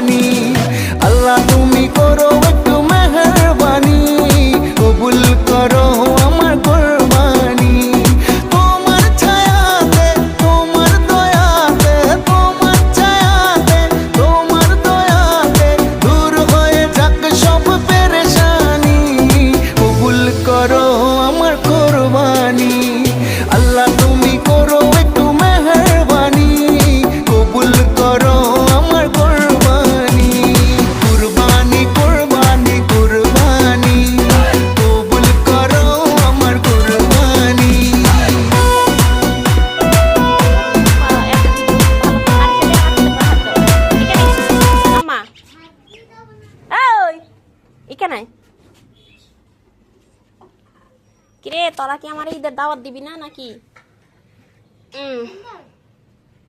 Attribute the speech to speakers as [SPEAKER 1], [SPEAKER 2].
[SPEAKER 1] কোরবানি। আল্লাহ তুমি করো একটু মেহেরবানি, কবুল করো আমার কোরবানি। তোমার ছায়াতে, তোমার দয়াতে, তোমার ছায়াতে, তোমার দয়াতে দূর হয়ে যাক সব পেরেশানি, কবুল করো আমার কোরবানি। আল্লাহ তুমি করো একটু মেহেরবানি, কবুল করো আমার কোরবানি। কুরবানি কুরবানি কুরবানি, কবুল করো আমার কোরবানি।
[SPEAKER 2] কিরে তোরা কি আমার ঈদের দাওয়াত দিবি না নাকি?